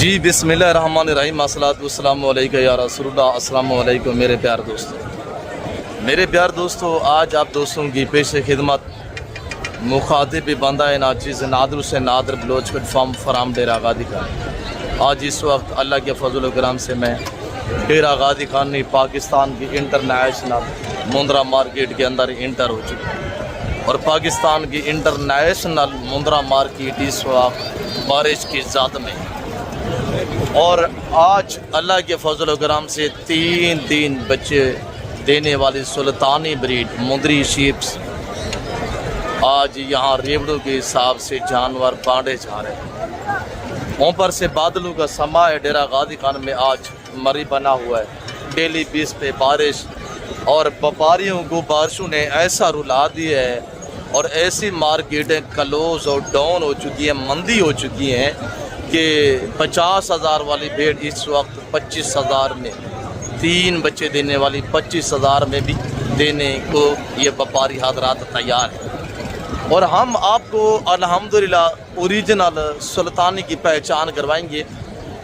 जी बिस्मिल्लाहिर्रहमानिर्रहीम अस्सलातु वस्सलामु अलैका या रसूलुल्लाह। अस्सलामु अलैकुम मेरे प्यार दोस्तों, आज आप दोस्तों की पेश खिदमत मुखातिब बंदा नाचीज़ नादर से नादर बलोच प्लेटफार्म फराम डेरा गादी खान। आज इस वक्त अल्लाह के फजल कराम से मैं डेरा गादी खान पाकिस्तान की इंटरनेशनल मुंद्रा मार्केट के अंदर इंटर हो चुकी है और पाकिस्तान की इंटरनेशनल मुंद्रा मार्केट इस वक्त बारिश की ज़द में और आज अल्लाह के फजल कराम से 3 बच्चे देने वाली सुल्तानी ब्रीड मुंदरी शीप्स आज यहाँ रेवड़ों के हिसाब से जानवर बांटे जा रहे हैं। ऊपर से बादलों का समा है। डेरा गादी खान में आज मरी बना हुआ है। डेली बेस पे बारिश और व्यापारियों को बारिशों ने ऐसा रुला दिया है और ऐसी मार्केटें क्लोज और डाउन हो चुकी हैं, मंदी हो चुकी हैं कि 50,000 वाली भेड़ इस वक्त 25,000 में, 3 बच्चे देने वाली 25,000 में भी देने को ये व्यापारी हजरात तैयार है। और हम आपको अल्हम्दुलिल्लाह ओरिजिनल सुल्तानी की पहचान करवाएंगे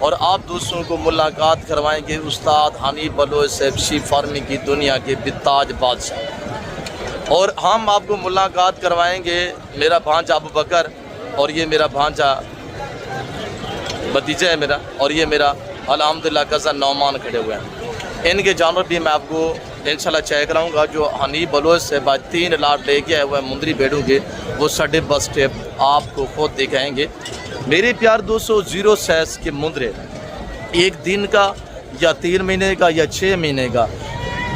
और आप दोस्तों को मुलाकात करवाएंगे उस्ताद हनीफ बलोच साहब शीप फार्मिंग की दुनिया के बिताज बादशाह। और हम आपको मुलाकात करवाएंगे मेरा भांजा अबू बकर और ये मेरा भांजा भतीजा है मेरा और ये मेरा अल्हम्दुलिल्लाह कज़न नौमान खड़े हुए हैं। इनके जानवर भी मैं आपको इंशाल्लाह चेक कराऊंगा। जो हनीफ बलोच से बाद 3 लाट लेके आए हुए हैं मुंदरी भेड़ों के, वो सडे बस स्टेप आपको खुद दिखाएंगे। मेरे प्यार दोस्तों, 0 साइज के मुंदरे 1 दिन का या 3 महीने का या 6 महीने का,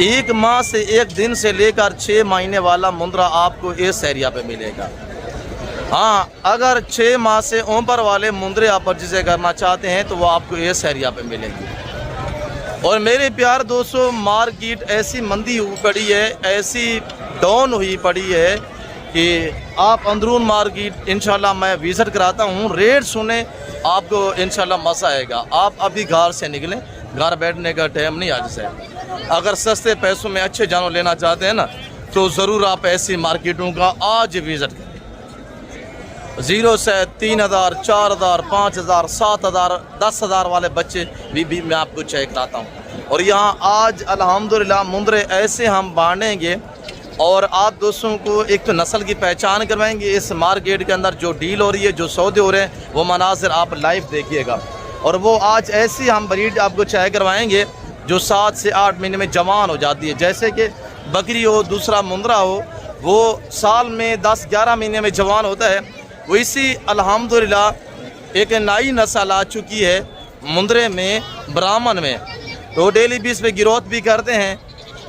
1 माह से 1 दिन से लेकर 6 महीने वाला मुंदरा आपको इस एरिया पे मिलेगा। हाँ, अगर 6 माह से ऊपर वाले मुंदरे आप परचेज करना चाहते हैं तो वो आपको इस एरिया पे मिलेंगे। और मेरे प्यार दोस्तों, मार्केट ऐसी मंदी हुई पड़ी है, ऐसी डाउन हुई पड़ी है कि आप अंदरून मार्केट इंशाल्लाह मैं विज़िट कराता हूँ। रेट सुने आपको इंशाल्लाह मज़ा आएगा। आप अभी घर से निकलें, घर बैठने का टाइम नहीं आज से। अगर सस्ते पैसों में अच्छे जानवर लेना चाहते हैं ना तो ज़रूर आप ऐसी मार्केटों का आज विज़िट करें। 0 से 3,000, 4,000, 5,000, 7,000, 10,000 वाले बच्चे भी मैं आपको चेक कराता हूँ। और यहाँ आज अल्हम्दुलिल्लाह मुंदरे ऐसे हम बांटेंगे और आप दोस्तों को एक तो नस्ल की पहचान करवाएंगे। इस मार्केट के अंदर जो डील हो रही है, जो सौदे हो रहे हैं, वो मनाजिर आप लाइव देखिएगा। और वो आज ऐसी हम ब्रीड आपको चेक करवाएंगे जो 7 से 8 महीने में जवान हो जाती है। जैसे कि बकरी हो, दूसरा मुंदरा हो, वो साल में 10-11 महीने में जवान होता है। वैसी अल्हम्दुलिल्लाह एक नई नस्ल आ चुकी है मुंदरे में, ब्राह्मण में, तो डेली बेस पे गिरोथ भी करते हैं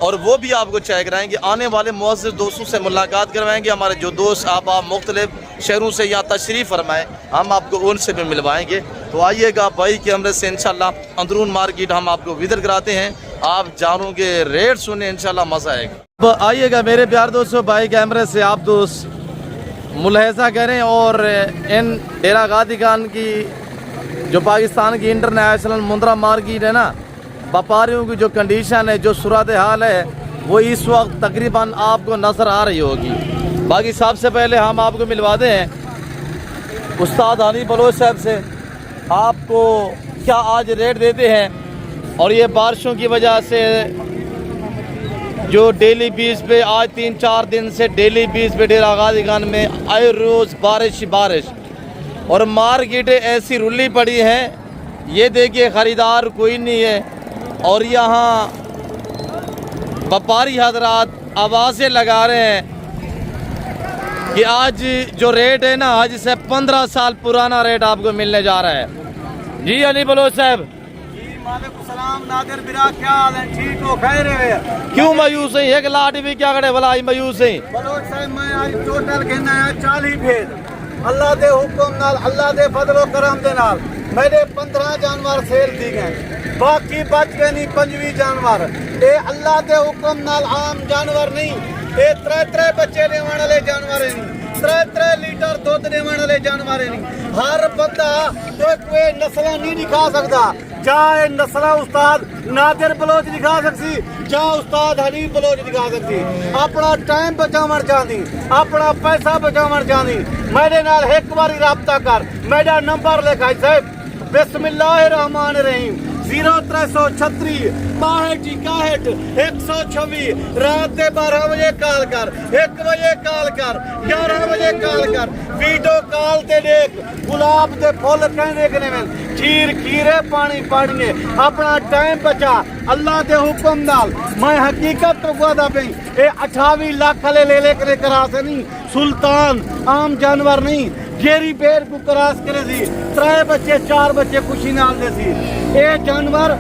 और वो भी आपको चेक कराएंगे। आने वाले मुअज़्ज़िज़ दोस्तों से मुलाकात करवाएंगे। हमारे जो दोस्त आप मुख्तलिफ शहरों से यहाँ तशरीफ़ फरमाएँ, हम आपको उनसे भी मिलवाएंगे। तो आइएगा भाई के हमरे से इंशाल्लाह अंदरून मार्केट हम आपको विज़िट कराते हैं। आप जानों के रेट सुने, इंशाल्लाह मज़ा आएगा। अब आइएगा मेरे प्यार दोस्तों, भाई कैमरे से आप दोस्त मुलाहिज़ा करें और इन डेरा गादी खान की जो पाकिस्तान की इंटरनेशनल मुंद्रा मार्केट है ना, व्यापारियों की जो कंडीशन है, जो सूरत हाल है, वो इस वक्त तकरीबन आपको नज़र आ रही होगी। बाकी सबसे पहले हम आपको मिलवाते हैं उस्ताद हनीफ बलोच साहब से, आपको क्या आज रेट देते हैं। और ये बारिशों की वजह से जो डेली बेस पे आज 3-4 दिन से डेली बेस पे डेरा गादी खान में आए रोज़ बारिश और मार्केटें ऐसी रुली पड़ी हैं। ये देखिए ख़रीदार कोई नहीं है और यहाँ व्यापारी हजरात आवाज़ें लगा रहे हैं कि आज जो रेट है ना, आज से 15 साल पुराना रेट आपको मिलने जा रहा है। जी हनीफ बलोच साहब। सलाम नादिर बिरा, क्या हाल है? ठीक हो, खैर है? क्यों मायूस है? एक लाट भी क्या करे भला मायूस है? बलोच साहब मैं आज टोटल कहना है 40 भेड़ अल्लाह दे हुक्म नाल, अल्लाह दे फजलो करम दे नाल मेरे 15 जानवर सेल दी गए, बाकी बच गए नहीं 25 जानवर। ये अल्लाह दे हुक्म नाल आम जानवर नहीं, ये 3 बच्चे देने वाले जानवर नहीं, 3 लीटर दुध देने वाले जानवर नहीं। हर बंदा कोई नस्ल नहीं दिखा सकता, चाहे नस्ल उस्ताद नादिर बलोच दिखा सकती, चाहे उस्ताद हनीफ बलोच दिखा सकती। अपना टाइम बचावन चाहती, अपना पैसा बचावन चाहती, मेरे नाल एक बारी राब्ता कर। मेरा नंबर लिखा साहब बिस्मिल्लाहिर्रहमानिर्रहीम 0336 62 126 रात के 12 बजे कॉल कर, 1 बजे कॉल कर, 11 बजे कॉल कर, वीडियो कॉल ते देख गुलाब के फुल कहीं देखने में खीर खीरे पानी पानिए अपना टाइम बचा अल्लाह के हुक्म नाल। मैं हकीकत तो वादा पे ये 28 लाख ले ले करा से नहीं, सुल्तान आम जानवर नहीं, गेरी पेड़ को क्रॉस करे सी, 3 बच्चे 4 बच्चे खुशी नाल दे सी। ये जानवर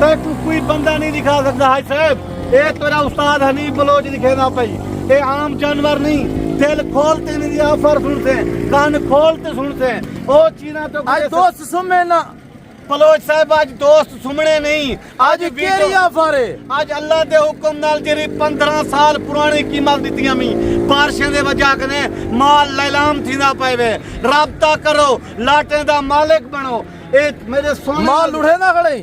तक कोई बंदा नहीं दिखा सकता है साहब, ये तेरा उस्ताद हनीफ बलोच दिखेना पाई। ये आम जानवर नहीं, दिल खोलते नहीं दिया फर सुनते, कान खोलते सुनते। ओ चीना तो आज दोस्त सुमे ना बलोच साहब, आज दोस्त सुमने नहीं, आज केरिया फारे आज अल्लाह के हुक्म नाल जेरी 15 साल पुरानी कीमत दित्तियां मी बारिशें दे वजह कने माल लैलाम थींदा पवे। राबता करो, लाटे दा मालिक बनो। ए मेरे सोने माल उड़े ना खड़े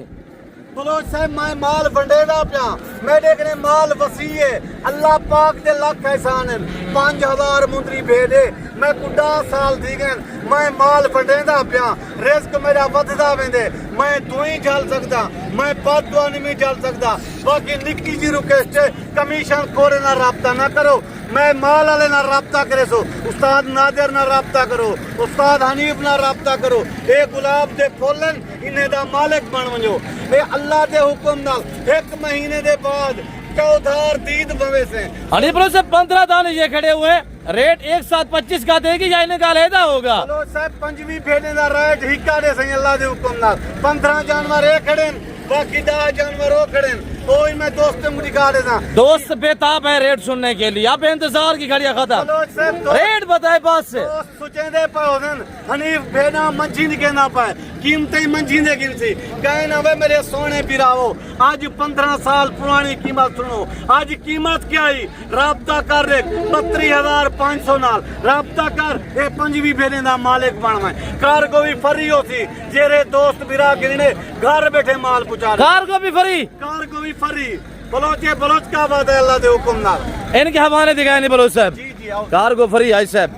बलोच साहब, मैं माल वंडेदा पिया, मेरे कने माल वसी है, अल्लाह पाक दे लख एहसान है। 5000 मुंदरी भेदे, मैं कुड़ा साल थी गए, मैं माल वंडेदा पिया, रिस्क मेरा वधदा वेंदे, मैं दुई जल सकदा, मैं बददुआ नहीं जल सकदा। बाकी निक्की जी रिक्वेस्ट है, कमीशन खोरे ना राबता ना करो, मैं माल वाले ना राबता करे सो, उस्ताद नादिर ना राबता करो, उस्ताद हनीफ ना राबता करो। ए गुलाब दे फुलन इन्हें दा मालिक बन वजो। ए अल्लाह दे हुक्म नाल 1 महीने दे बाद चौधार दीद बवे से हनी प्रो से 15 दाने ये खड़े हुए हैं, रेट एक साथ 25 का देगी या इन्हें का लेदा होगा। चलो साहब, 5वीं भेड़े दा रेट हिक्का दे सही अल्लाह दे हुक्म नाल। 15 जानवर ए खड़े, बाकी 10 जानवर ओ खड़े। ओए मैं दोस्तों को दिखा देता, दोस्त बेताब है रेट सुनने के लिए, आप इंतजार की घड़िया खत्म। चलो साहब, रेट बताए बात से सुचेंदे पाओदन हनीफ भेना मंझी नहीं कहना पाए, कीमतें मंझी दे गिनसी कहे ना वे मेरे सोने पिरावो। आज 15 साल पुरानी कीमत सुनो, आज कीमत क्या ही राबता कर रे 32,500 नाल राबता कर। ये 5वीं भेने दा मालिक बन मैं कार्गो भी फरी होती, जेरे दोस्त बिरा गिरने घर बैठे माल पहुंचा दे। कार को भी फ्री, कार्गो भी फरी। बलोचे बलोच का बात है अल्लाह दे हुक्म नाल। इनके हवाले दिखाए नहीं बलोच साहब, जी जी आओ। कार को फ्री है साहब।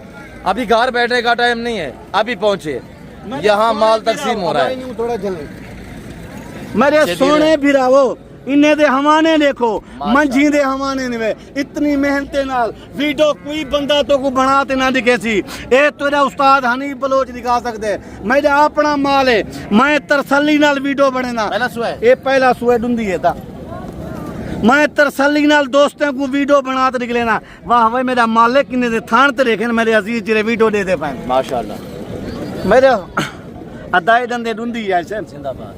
अभी घर बैठने का टाइम नहीं है, अभी पहुंचे, यहाँ माल तकसीम हो रहा है। थोड़ा जले मेरे सोने भिरावो, इन्हें दे हमाने देखो, मंझी दे हमाने ने इतनी मेहनते नाल वीडियो कोई बंदा तो को बनाते ना दिखे सी। ए तेरा उस्ताद हनीफ बलोच दिखा सकते, मेरा अपना माल है, मैं तरसली नाल वीडियो बने ना। पहला सुआ है, ये पहला सुए डूंदी है ता मैं तरसली नाल दोस्तों को वीडियो बनाते निकले ना। वाह भाई मेरा मालिक इन्हें दे थान ते देखे मेरे अजीज जिरे वीडियो दे दे पाए माशाल्लाह। मेरे अदाई डंदे डूंदी है साहब, जिंदाबाद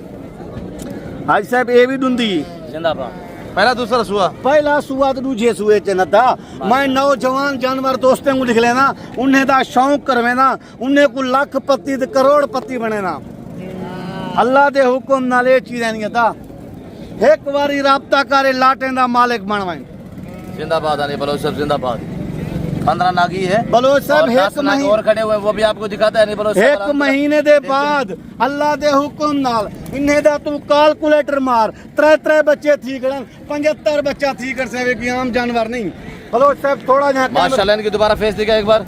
हाजी साहब ये भी डूंदी जिंदाबाद। पहला दूसरा सुआ, पहला सुआ तो दूजे सुए च नदा। मैं नौजवान जानवर दोस्तों को लिख लेना, उन्हें दा शौक करवे ना, उन्हें को लाख पत्ती ते करोड़ पत्ती बने ना। अल्लाह दे हुक्म नाल ये चीज नहीं था, एक बारी राबता करे लाटे दा मालिक बनवाए। जिंदाबाद हनी बलोच साहब जिंदाबाद। 15 नागी है बलोच साहब, और 10 नाग और खड़े हुए, वो भी आपको दिखाता है नहीं बलोच साहब। 1 महीने दे बाद अल्लाह दे हुक्म नाल इन्हें दा तू कैलकुलेटर मार, 3 बच्चे थी गड़न, 75 बच्चा थी कर से भी आम जानवर नहीं। बलोच साहब थोड़ा यहाँ माशाल्लाह, इनकी दोबारा फेस दिखा एक बार।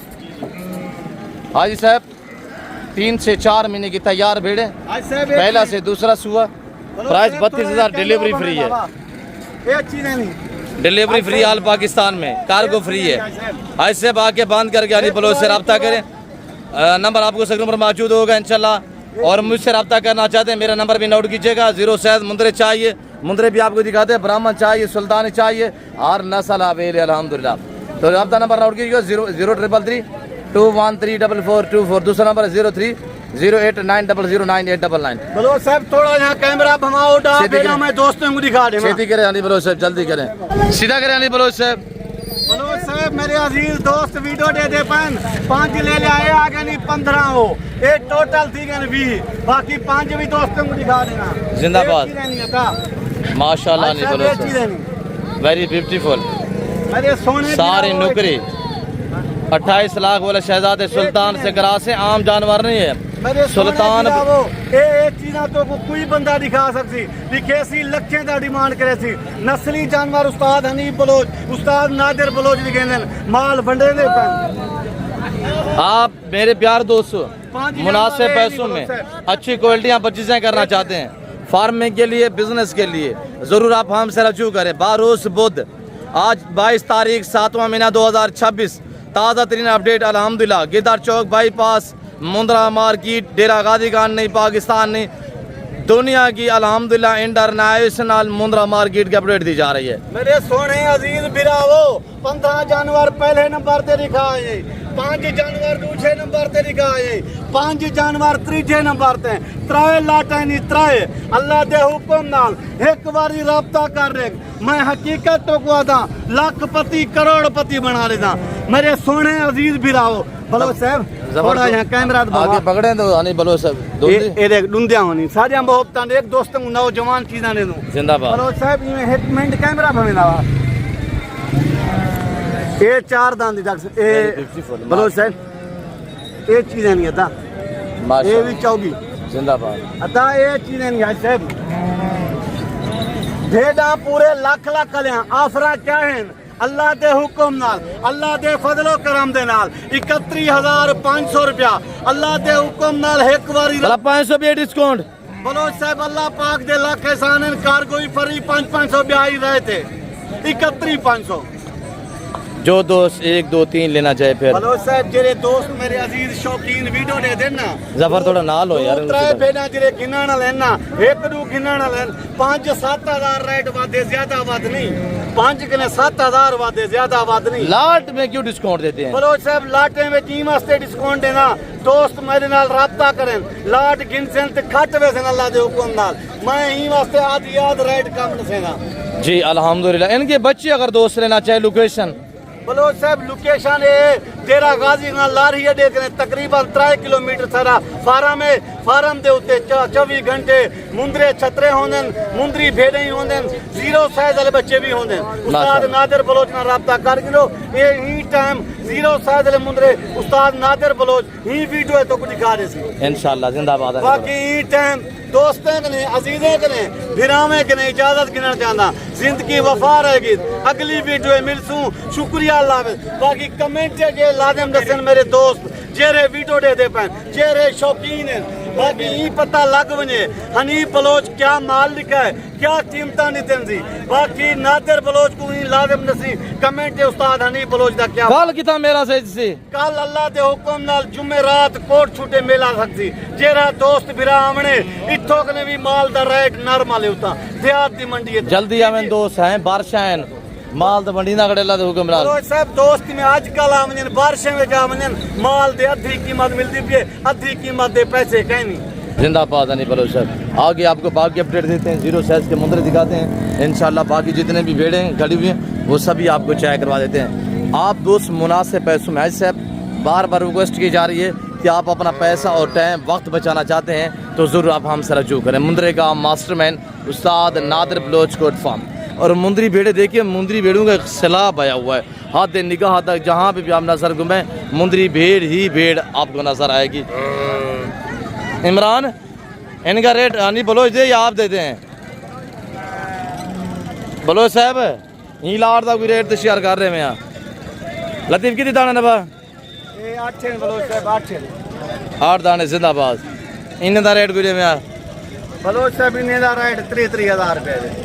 हाजी साहब 3 से 4 महीने की तैयार भेड़े, पहला से दूसरा सुआ, प्राइस 32,000, डिलीवरी फ्री है। ये चीजें नहीं, डिलीवरी फ्री आल पाकिस्तान में, कार्गो फ्री है। ऐसे आके बांध करके हनी बलोच से रब्ता करें। नंबर आपको स्क्रीन पर मौजूद होगा इंशाल्लाह। और मुझसे रब्ता करना चाहते हैं, मेरा नंबर भी नोट कीजिएगा। 07 मुंदरे चाहिए, मुंदरे भी आपको दिखाते हैं, ब्राह्मण चाहिए, सुल्तानी चाहिए, और नस्ल अवेल अल्हम्दुलिल्लाह। तो रब्ता नंबर नोट कीजिएगा 033 2134424। दूसरा नंबर 0308900989। बलोच साहब थोड़ा यहाँ कैमरा घुमाओ डाल देना, मैं दोस्तों को दिखा देना। खेती करें हनी बलोच साहब, जल्दी करें, सीधा करें हनी बलोच साहब। बलोच साहब मेरे अजीज दोस्त वीडियो दे दे पान 5 ले ले आए, आगे नहीं 15 हो, ये टोटल थी गए 20, बाकी 5 भी दोस्तों को दिखा देना। जिंदाबाद माशाल्लाह हनी बलोच साहब, वेरी ब्यूटीफुल। मेरे सोने सारी नौकरी 28 लाख वाले शहजादे सुल्तान से करासे, आम जानवर नहीं है सुल्तान। ये चीज़ा तो कोई बंदा दिखा सकती, दिखे सी लखें का डिमांड करे सी। नस्ली जानवर उस्ताद हनीफ बलोच, उस्ताद नादिर बलोच लिखे माल वंडे दे। आप मेरे प्यार दोस्तों मुनासिब पैसों में अच्छी क्वालिटियाँ परचेजें करना चाहते हैं, फार्मिंग के लिए, बिजनेस के लिए, ज़रूर आप हमसे रजू करें। बारोस बुध, आज 22 तारीख 7वां महीना 2026, ताज़ा तरीन अपडेट अल्हम्दुलिल्लाह। गिदार चौक बाईपास, मुंद्रा मार्केट, डेरा गाजी खान नहीं, पाकिस्तान नहीं, दुनिया की अल्हम्दुलिल्लाह इंटरनेशनल मुंद्रा मार्केट की अपडेट दी जा रही है। मेरे सोने अजीज बिरावो, 15 जानवर पहले नंबर ते दिखाए, 5 जानवर दूसरे नंबर ते दिखाए, 5 जानवर तीजे नंबर ते, 3 लाटे नहीं 3 अल्लाह दे हुक्म नाल एक बारी राब्ता कर रहे। मैं हकीकत तो कहता लाखपति करोड़पति बना लेता। मेरे सोने अजीज बिरावो, बोलो साहब थोड़ा यहाँ कैमरा आगे पकड़े तो आने बोलो सब ये डुंदिया होनी सारिया बहुत एक दोस्त नौजवान चीज़ा ने दूं जिंदाबाद। बोलो साहब ये 1 मिनट कैमरा भवेंदा ये 4 दांत डॉक्टर ए बोलो साहब ये चीज़ें नहीं आता ये भी चौगी जिंदाबाद अता ये चीज़ें नहीं है साहब भेड़ा पूरे लाख कलियां आफरा क्या है अल्लाह दे हुक्म नाल, अल्लाह दे फजलो करम दे नाल 31,500 रुपया अल्लाह दे हुक्म नाल एक बारी 500 भी डिस्काउंट। बोलो साहब अल्लाह पाक दे लाख एहसान कारगोई फरी 500 ब्याही रहे थे 31,500। जो दोस्त 1 2 3 लेना चाहे फिर बोलो साहब जेरे दोस्त मेरे अजीज शौकीन वीडियो दे देना जफर थोड़ा नाल हो यार। 3 बेना जेरे गिनना लेना 1 2 गिनना लेन 5-7 हजार रेट वादे ज्यादा वाद नहीं 5 कने 7,000 वादे ज्यादा वाद नहीं। लाट में क्यों डिस्काउंट देते हैं? बोलो साहब लाटे में की वास्ते डिस्काउंट देना दोस्त मेरे नाल राब्ता करें लाट गिनसेन ते खट वैसे अल्लाह दे हुक्म नाल मैं ही वास्ते आदि याद रेट कम दसेना जी अल्हम्दुलिल्लाह। इनके बच्चे अगर दोस्त लेना चाहे लोकेशन बोलो साहब लोकेशन है डेरा गाजी खान लारी अड्डे कने तकरीबन 3 किलोमीटर सारा फार्म है फार्म दे उत्ते 24 घंटे मुंदरे छतरे होंदे मुंदरी भेड़े ही होंदे 0 साइज वाले बच्चे भी होंदे। उस्ताद नादिर बलोच नाल राब्ता कर गिरो ये ही टाइम 0 साइज वाले मुंदरे उस्ताद नादिर बलोच ही वीडियो है तो कुछ दिखा दे सी इंशाल्लाह जिंदाबाद। बाकी ही टाइम दोस्तें कने अजीजें कने भिरावे कने इजाजत गिनना चाहता जिंदगी वफा रहेगी अगली वीडियो मिलसूं शुक्रिया अल्लाह बाकी कमेंट जे लाजम दसन मेरे दोस्त जेरे वीडियो दे पैन जेरे शौकीन है बाकी ही पता लग वने हनीफ बलोच क्या माल लिखा है क्या कीमता नितन सी बाकी नादिर बलोच को ही लाजम दसी कमेंट उस्ताद हनीफ बलोच दा क्या कल किता मेरा से जी कल अल्लाह दे हुक्म नाल जुमे रात कोट छुटे मेला सकती जेरा दोस्त बिरा आमने इथों कने भी माल दा रेट नॉर्मल होता देहात दी मंडी है जल्दी आवें दोस्त हैं बारिश हैं माल तो मंडी ना कड़े दे हुक्म नाल साहब दोस्त में आजकल आमन बारिशें में आमन माल दे अद्धी कीमत मिलती भी अद्धी कीमत दे पैसे कहीं नहीं। जिंदाबाद नहीं बोलो सर। आगे आपको बाकी अपडेट देते हैं 0 साइज के मुंदरे दिखाते हैं इंशाल्लाह। बाकी जितने भी भेड़े हैं खड़ी हुई हैं वो सभी आपको चाय करवा देते हैं। आप दोस्त मुनासिब पैसों में आज साहब बार बार रिक्वेस्ट की जा रही है कि आप अपना पैसा और टाइम वक्त बचाना चाहते हैं तो ज़रूर आप हमसे रजू करें। मुंदरे का मास्टरमैन उस्ताद नादिर बलोच कोट फार्म और मुंदरी भेड़े देखिए मुंदरी भेड़ों का एक सैलाब आया हुआ है हाथ निगाह तक जहाँ पे भी आप नजर घुमें मुंदरी भेड़ ही भेड़ आपको नजर आएगी। इमरान इनका रेट नहीं बोलो दे या आप देते हैं बोलो साहब यही लाड़ का कोई रेट तो शेयर कर रहे हैं यहाँ लतीफ कितनी दाना नबा 8 दाने जिंदाबाद इन का रेट कोई बलोच साहब इन का रेट 33,000 रुपये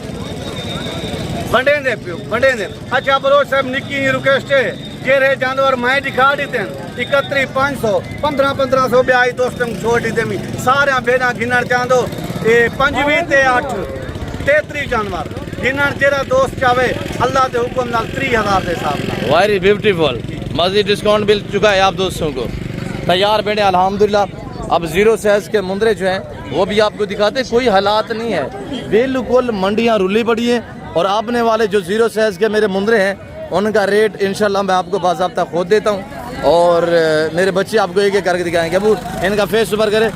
बंडे दे पियो बंडे दे। अच्छा बलोच साहब निक्की रिक्वेस्ट है जेरे जानवर मैं दिखा देते 31,500 1500 ब्याई दोस्तों छोड़ देते मी सारे भेड़ा गिनना चाहदो ये 25 ते 8 33 जानवर गिनना जेरा दोस्त चाहे अल्लाह के हुक्म नाल 30,000 के हिसाब नाल वेरी ब्यूटीफुल मजीद डिस्काउंट मिल चुका है आप दोस्तों को तैयार भेड़े अल्हम्दुलिल्लाह। अब 0 साइज के मुंदरे जो हैं वो भी आपको दिखाते कोई हालात नहीं है बिल्कुल मंडियाँ रुली पड़ी है और आपने वाले जो 0 साइज के मेरे मुंदरे हैं उनका रेट इंशाल्लाह मैं आपको बाज़ाब्ता खोद देता हूँ और मेरे बच्चे आपको एक एक करके दिखाएंगे। अबू इनका फेस ऊपर करें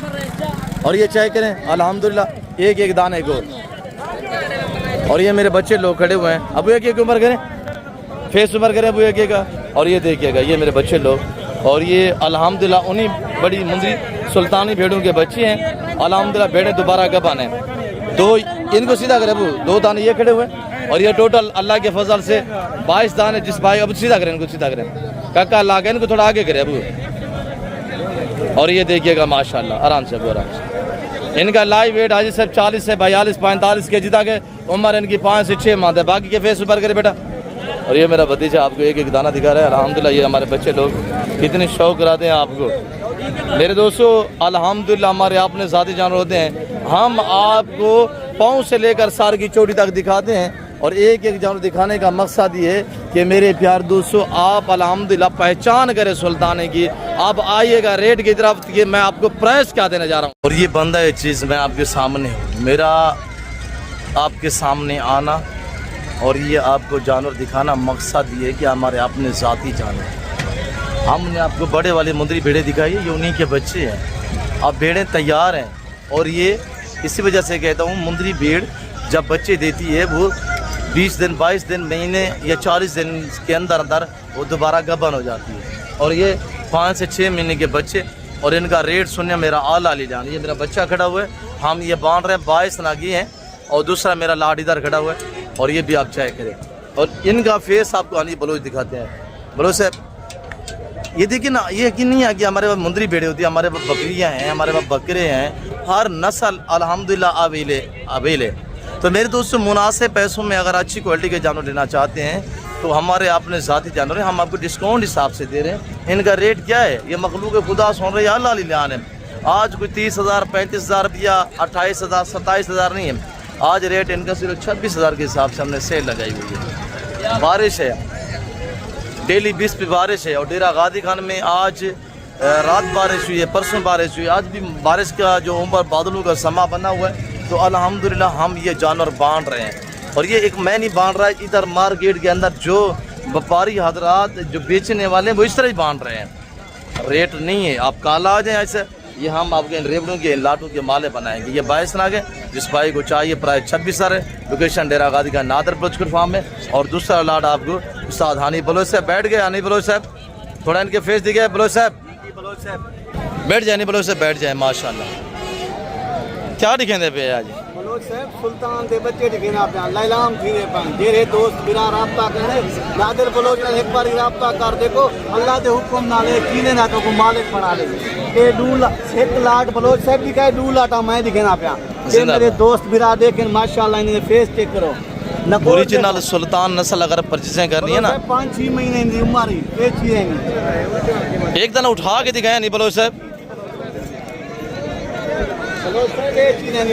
और ये चेक करें अल्हम्दुलिल्लाह एक एक दाने को और ये मेरे बच्चे लोग खड़े हुए हैं। अबू एक एक ऊपर करें फेस ऊपर करें अबू एक एक का और ये देखिएगा ये मेरे बच्चे लोग और ये अल्हम्दुलिल्लाह उन्हीं बड़ी मुंदरी सुल्तानी भेड़ों के बच्चे हैं अल्हम्दुलिल्लाह। भेड़ें दोबारा कब आने 2 इनको सीधा करें अबू 2 दाने ये खड़े हुए और ये टोटल अल्लाह के फजल से 22 दाने जिस भाई अब सीधा करें इनको सीधा करें काका अल्लाह का इनको थोड़ा आगे करें अबू और ये देखिएगा माशाल्लाह, आराम से आराम से। इनका लाइव वेट आज सब 40 से 42 45 के जी तक है। उम्र इनकी 5 से 6 माह है। बाकी के फेस ऊपर करे बेटा। और ये मेरा भतीजा आपको एक एक दाना दिखा रहा है। अल्हम्दुलिल्लाह ये हमारे बच्चे लोग कितने शौक कराते हैं आपको। मेरे दोस्तों अल्हम्दुलिल्लाह हमारे अपने ज़ाती जानवर होते हैं, हम आपको पाँव से लेकर सार की चोटी तक दिखाते हैं। और एक एक जानवर दिखाने का मकसद ये है कि मेरे प्यार दोस्तों आप अल्हम्दुलिल्लाह पहचान करें सुल्ताने की। आप आइएगा रेट की तरफ कि मैं आपको प्राइस क्या देने जा रहा हूँ। और ये बंदा ये चीज़ मैं आपके सामने हूँ, मेरा आपके सामने आना और ये आपको जानवर दिखाना मकसद ये है कि हमारे अपने ज़ाती जानवर। हमने आपको बड़े वाले मुंदरी भेड़े दिखाई है, ये उन्हीं के बच्चे हैं। अब भेड़ें तैयार हैं और ये इसी वजह से कहता हूँ मुंदरी भेड़ जब बच्चे देती है वो 20 दिन 22 दिन महीने या 40 दिन के अंदर अंदर वो दोबारा गबन हो जाती है। और ये 5 से 6 महीने के बच्चे और इनका रेट सुनिए मेरा आला ली जान। ये मेरा बच्चा खड़ा हुआ है, हम ये बांध रहे हैं 22 नागी हैं और दूसरा मेरा लाड इधर खड़ा हुआ है। और ये भी आप चेक करें और इनका फेस आपको हनी बलोच दिखाते हैं। बलोच साहब ये देखिए ना, ये यकीन नहीं है कि हमारे पास मुंदरी भेड़े होती है, हमारे पास बकरियाँ हैं, हमारे पास बकरे हैं, हर नस्ल अल्हम्दुलिल्लाह अवेल है। तो मेरे दोस्तों मुनासिब पैसों में अगर अच्छी क्वालिटी के जानवर लेना चाहते हैं तो हमारे अपने ज़ाती जानवर हैं, हम आपको डिस्काउंट हिसाब से दे रहे हैं। इनका रेट क्या है, ये मखलूक खुदा सुन रही है अल्लाह लिलान है। आज कोई 30,000 35,000 रुपया 28,000 27,000 नहीं है। आज रेट इनका सिर्फ 26,000 के हिसाब से हमने सेल लगाई हुई है। बारिश है, डेली 20 पे बारिश है और डेरा गादी खान में आज रात बारिश हुई है, परसों बारिश हुई है, आज भी बारिश का जो ऊपर बादलों का समा बना हुआ है। तो अल्हम्दुलिल्लाह हम ये जानवर बांध रहे हैं। और ये एक मैं नहीं बांध रहा है, इधर मार्केट के अंदर जो व्यापारी हजरात जो बेचने वाले हैं वो इस तरह ही बांध रहे हैं। रेट नहीं है, आप काला आ जाएँ ऐसे, ये हम आपके रेबड़ों के लाटों के माले बनाएंगे। ये 22 नाग है, जिस भाई को चाहिए प्राइस 26,000 है। लोकेशन डेरा गादी का नादर बलोचपुर फार्म है। और दूसरा लाट आपको उस्ताद हानी बलोच साहब बैठ गए। हानी बलोच साहब थोड़ा इनके फेस दिखे, बलोच साहब बैठ जाए, बलोच साहब बैठ जाए। माशाल्लाह क्या दिखेंगे पे आज बलोच साहब सुल्तान दे बच्चे दिखेना आप लैलाम थी जेरे दोस्त बिना राब्ता करे नादिर बलोच ने एक बार राब्ता कर देखो अल्लाह दे हुक्म नाले कीने ना तो को मालिक बना ले। ए डूला एक लाट बलोच साहब की कहे डू लाटा मैं दिखेना पे ये मेरे दोस्त बिरा देखें माशाल्लाह इन्हें फेस चेक करो। ओरिजिनल सुल्तान नस्ल अगर परचेजिंग करनी है ना 5-6 महीने की उम्र ही ये चीजें एक दिन उठा के दिखाया नहीं बलोच साहब।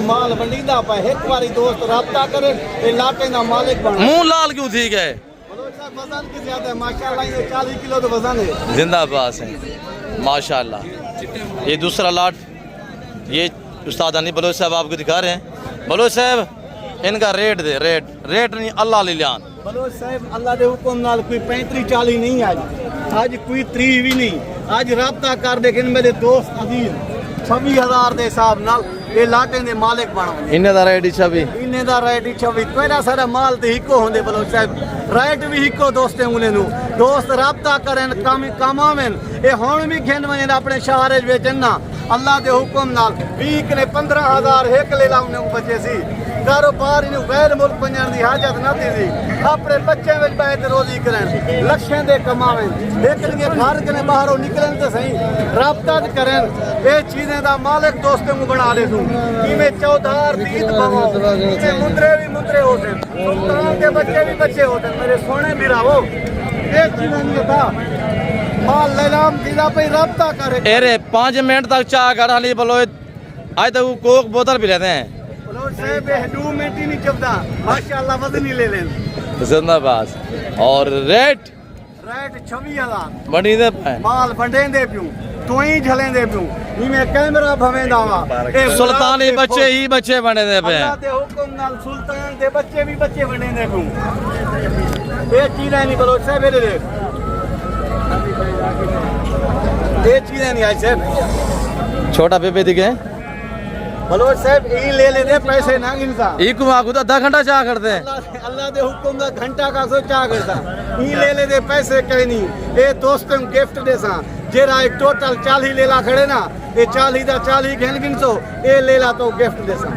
माल बंडीदा पे एक बारी दोस्त राब्ता करे ये लाटे ना मालिक बना। मुंह लाल क्यों थी गए? वजन की ज्यादा है माशाल्लाह, ये 40 किलो तो वजन है। जिंदाबाद है माशाल्लाह। ये दूसरा लाट ये उस्ताद हनी बलोच साहब आपको दिखा रहे हैं। बलोच साहब इनका रेट दे, रेट नहीं अल्लाह लिलान। बलोच साहब अल्लाह दे हुक्म नाल कोई 35-40 नहीं आज कोई 30 भी नहीं। आज राब्ता कर देखे मेरे दोस्त अजीज 26,000 के हिसाब नाल ये लाटे दे मालिक बनो। इन्ने दा रेट 26 इन्ने दा रेट 26 तेरा सारा माल ते हिको होंदे बलोच साहब रेट भी हिको दोस्ते उंगले नु दोस्त राब्ता करें काम आवें ये हुण भी खेन वजन अपने शहर बेचन ना अल्लाह दे हुक्म नाल 20 ने 15,000 एक ले लाउने बचे सी कारोबार इन गैर मुल्क वजन की हाजत ना थी अपने बच्चे में बैठ रोजी करें लक्षें दे कमावें एक घर के बाहरों निकलें तो सही राब्ता करें ये चीजें दा मालिक दोस्तों को बना ले दूं कि मैं चौधार दीद बवो कि मुंदरे भी मुंदरे होते सुल्तान के बच्चे भी बच्चे होते मेरे सोने भी रहो ये चीजें नहीं था माल लैलाम दीदा पे राब्ता करे। अरे 5 मिनट तक चाह करा ली बोलो आज तक कोक बोतल भी लेते हैं। दो मिनट ही नहीं चलता माशाल्लाह वजन ही ले लें। जिंदाबाद। और रेट 26,000 बड़ी दे माल बंडे दे पियूं तू ही झले दे पियूं इमे कैमरा भवेंदा वा सुल्तानी बच्चे ही बच्चे बने दे पे अल्लाह दे हुक्म नाल सुल्तान दे बच्चे भी बच्चे बने दे पियूं ये चीजें नहीं बोलो साहब दे ये चीजें नहीं आज साहब छोटा बेबे दिखे बलोच साहब यही ले लेते पैसे ना गिनता एक माकू तो 10 घंटा चाह करते हैं अल्लाह दे हुक्म का घंटा का सो चाह करता यही ले लेते पैसे कहीं नहीं ये दोस्तों गिफ्ट देसा जेरा एक टोटल 40 लेला खड़े ना ये 40 दा 40 गिन सो ये लेला तो गिफ्ट देसा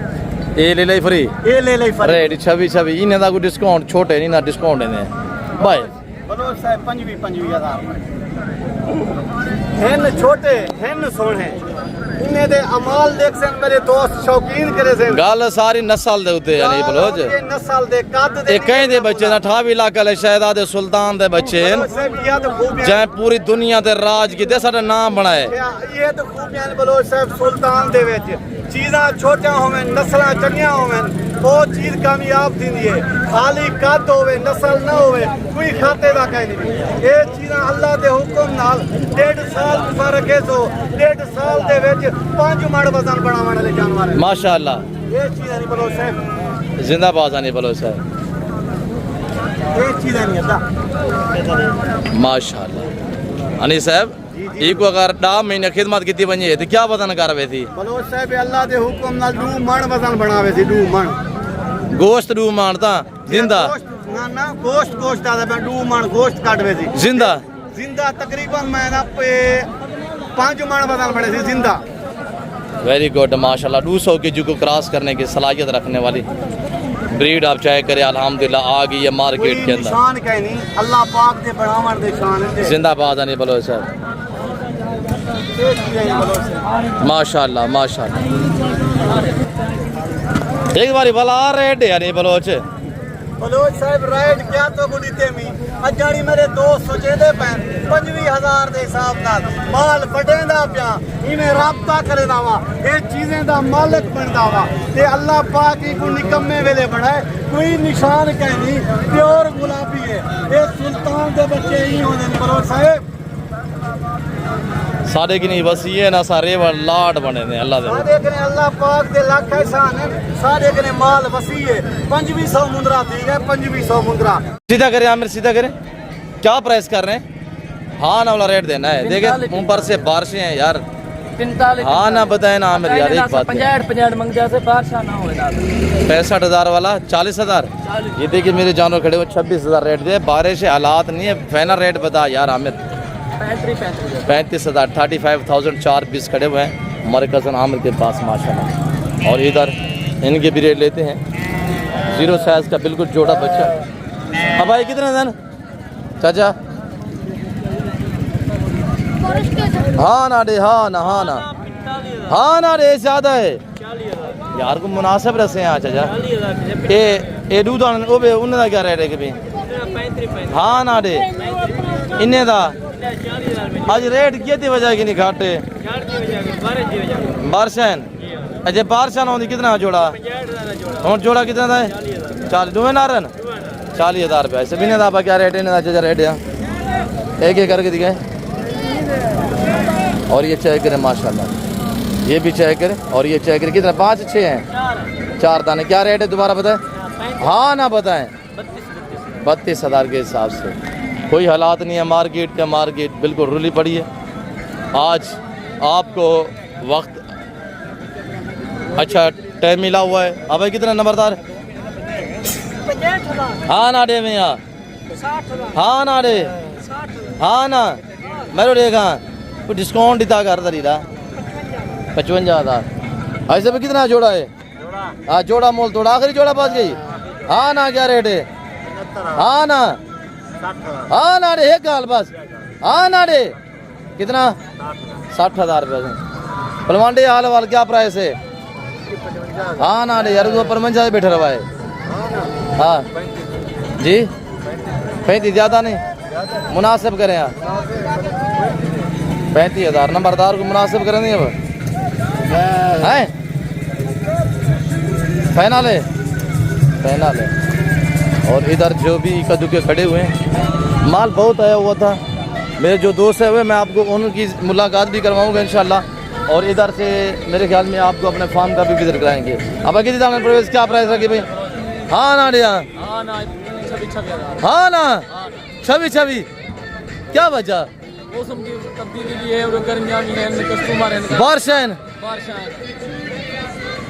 ये ले ले फ्री ये ले ले फ्री रेट 26 इन्हें दा कोई डिस्काउंट छोटे नहीं ना डिस्काउंट है बाय बलोच साहब 25,000 हिन छोटे हिन सोने इन्हें दे अमाल देख सन मेरे दोस्त शौकीन करे से गल सारी नस्ल दे उत्ते यानी बलोच ये नस्ल दे कद दे ये कहीं दे बच्चे ना ठावी इलाका ले शहजादे सुल्तान दे बच्चे जै पूरी दुनिया ते राज कीते साडा नाम बनाए ये तो खूबियां ने बलोच साहब सुल्तान दे विच चीज़ां छोटियां होवें नस्लां चंगियां होवें वो चीज़ कामयाब थींदी है खाली कद होवे नस्ल ना होवे कोई खाते दा कहीं नहीं ये चीज़ां अल्लाह दे हुक्म नाल 1.5 साल तुसा रखे सो 1.5 साल दे विच 5 मण वजन बनावण वाले जानवर है माशाअल्लाह ये चीज़ां नहीं बलोच साहब जिंदाबाद आनी बलोच साहब ये चीज़ां नहीं अदा माशाअल्लाह अनी साहब इको अगर 10 महीने खिदमत की वजे तो क्या वजन करवे थी बलोच साहब अल्लाह दे हुक्म नाल 2 मण वजन बनावे थी 2 मण गोश्त 2 मण ता जिंदा ना ना गोश्त आदा मैं 2 मण गोश्त काटवे थी जिंदा जिंदा तकरीबन मैं ना 5 मण वजन बने थी जिंदा वेरी गुड माशाल्लाह 200 केजी को क्रॉस करने की सलाहियत रखने वाली ब्रीड आप चाहे करे अल्हम्दुलिल्लाह आ गई है मार्केट के अंदर निशान कहीं नहीं अल्लाह पाक दे बनावण दे शान है जिंदाबाद आनी बलोच साहब माशाल्लाह माशाल्लाह एक बारी भला रेड यानी बलोच बलोच साहब राइट क्या तो गुडी तेमी अजानी मेरे दोस्त सोचेंदे पैन 25,000 दे हिसाब नाल माल फटेंदा पिया इवें राबता करेदा वा ये चीजें दा मालिक बनदा वा ते अल्लाह पाक ही को निकम्मे वेले बनाए कोई निशान कहीं नहीं प्योर गुलाबी है ये सुल्तान दे बच्चे ही होने बलोच साहब सारे की नहीं बस ये ना सारे लाड बने ने अल्लाह दे सारे कने अल्लाह पाक दे लाख एहसान है सारे कने माल वसी है 2500 मुंदरा दी है 2500 मुंदरा सीधा करें आमिर सीधा करें क्या प्राइस कर रहे हैं हाँ ना वाला रेट देना है देखे ऊपर से बारिशें हैं यार 45 हाँ ना बताए ना आमिर यार एक बात 50 मंग जाते बारिश ना हो 65,000 वाला 40,000 ये देखिए मेरे जानवर खड़े हुए 26,000 रेट दे बारिश हालात नहीं है फाइनल रेट बता यार आमिर 35,000 35,000 4 पीस खड़े हुए हैं हमारे कज़न आमिर के पास माशाल्लाह और इधर इनके भी रेट लेते हैं 0 साइज का बिल्कुल जोड़ा बच्चा अब भाई कितने दिन चाचा हाँ ना डे हाँ ना रे ज़्यादा है यार को मुनासिब रसे हैं चाचा ये दूध उन्हें क्या रेट है कि भाई हाँ ना डे इन्हें दा आज रेट कितनी वजह की नहीं घाटे बारशन अजय बारशन होती कितना जोड़ा और जोड़ा कितना था 40 दुवे नारन 40,000 रुपया ऐसे भी नहीं था क्या रेट है जजा रेट है एक एक करके दिखाए और ये चेक करें माशाल्लाह ये भी चेक करें और ये चेक करें कितना 5 6 हैं 4 दाने क्या रेट है दोबारा बताएं हाँ ना बताएं 32,000 के हिसाब से कोई हालात नहीं है मार्केट का मार्केट बिल्कुल रुली पड़ी है आज आपको वक्त अच्छा टाइम मिला हुआ है अब कितना नंबरदार हाँ ना डे में हाँ ना डे हाँ ना मेरे देखा कोई डिस्काउंट दिता कर दरीदा 55,000 ऐसे भी कितना जोड़ा है हाँ जोड़ा मोल तोड़ा आखिरी जोड़ा पास गई हाँ ना क्या रेट है हाँ ना हाँ ना रे एक गाल बस हाँ ना रे कितना 60,000 रुपये पलवांडे हाल वाल क्या प्राइस है हाँ ना रे यार तो परमंजा बैठा रहा है हाँ जी 35 ज़्यादा नहीं मुनासिब करें यार 35,000 नंबरदार को मुनासिब करें नहीं अब हैं फाइनल है और इधर जो भी कद्दू के खड़े हुए हैं माल बहुत आया हुआ था मेरे जो दोस्त है वे मैं आपको उनकी मुलाकात भी करवाऊंगा इंशाल्लाह और इधर से मेरे ख्याल में आपको अपने फार्म का भी विजिट कराएंगे अब कितनी दाम प्रवेश क्या प्राइस रखी भाई हाँ ना डिया हाँ ना 26 क्या वजह मौसम की तब्दीली है और गर्मियां भी हैं कस्टमर हैं बारिशें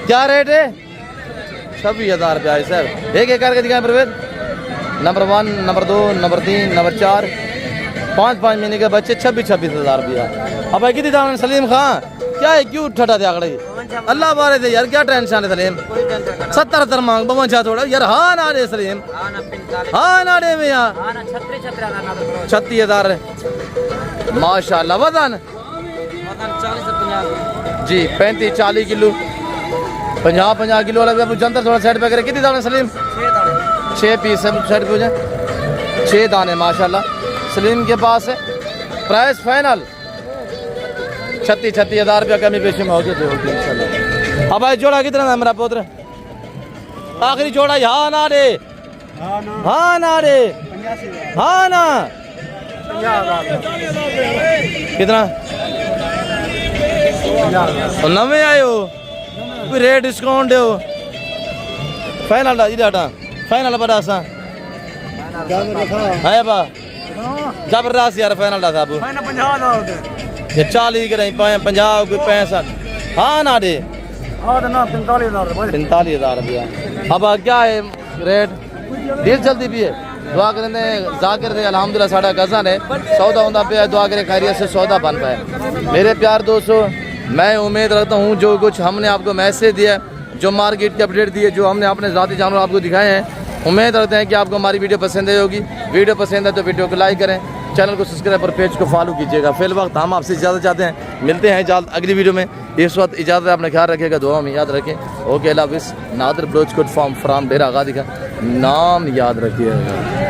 क्या रेट है 26,000 रुपया है सर एक करके दिखाएं प्रवेश नंबर 1 नंबर 2 नंबर 3 नंबर 4 5 महीने के बच्चे 26,000 रुपया अब कितनी दाम सलीम खान क्या है क्यों ठटा दिया खड़े अल्लाह बारे थे यार क्या टेंशन है सलीम 70 मांग 52 थोड़ा यार हाँ ना रे सलीम हाँ ना रे भैया 36,000 माशाल्लाह। वजन 40 से 50 जी 35-40 किलो, 50-50 किलो वाला भी आप जंतर थोड़ा साइड पे करें। कितनी दाने सलीम? 6 पीस है साइड पे, 6 दाने माशाल्लाह सलीम के पास है। प्राइस फाइनल 36,000 रुपया, कमी पेशी में होगी इंशाल्लाह। अब भाई जोड़ा कितना है मेरा पुत्र? आखिरी जोड़ा यहाँ ना रे, हाँ ना रे, हाँ ना कितना? नवे आए हो, कोई रेट डिस्काउंट हो? फाइनल डाटा फाइनल बड़ा सा है बा जबरदस्त यार। फाइनल डा साहब ये 40 के नहीं 50 कोई 65। हाँ ना दे 45,000 रुपया। अब क्या है रेट? डील चलती भी है। दुआ करें जाकिर थे अल्हम्दुलिल्लाह साड़ा गज़न है, सौदा होता पे दुआ करें खैरियत से सौदा बन पाए। मेरे प्यार दोस्तों, मैं उम्मीद रखता हूँ जो कुछ हमने आपको मैसेज दिया, जो मार्केट की अपडेट दी है, जो हमने अपने ज़ाती जानवर आपको दिखाए हैं, उम्मीद रखते हैं कि आपको हमारी वीडियो पसंद आई होगी। वीडियो पसंद है तो वीडियो को लाइक करें, चैनल को सब्सक्राइब और पेज को फॉलो कीजिएगा। फिल वक्त हम आपसे इजाज़त चाहते हैं, मिलते हैं जल्द अगली वीडियो में। इस वक्त इजाज़त है, अपना ख्याल रखिएगा, दुआ में याद रखें। ओके अल्लाह हाफ़िज़। Nadir Baloch good form from Dera Agadi का नाम याद रखिएगा।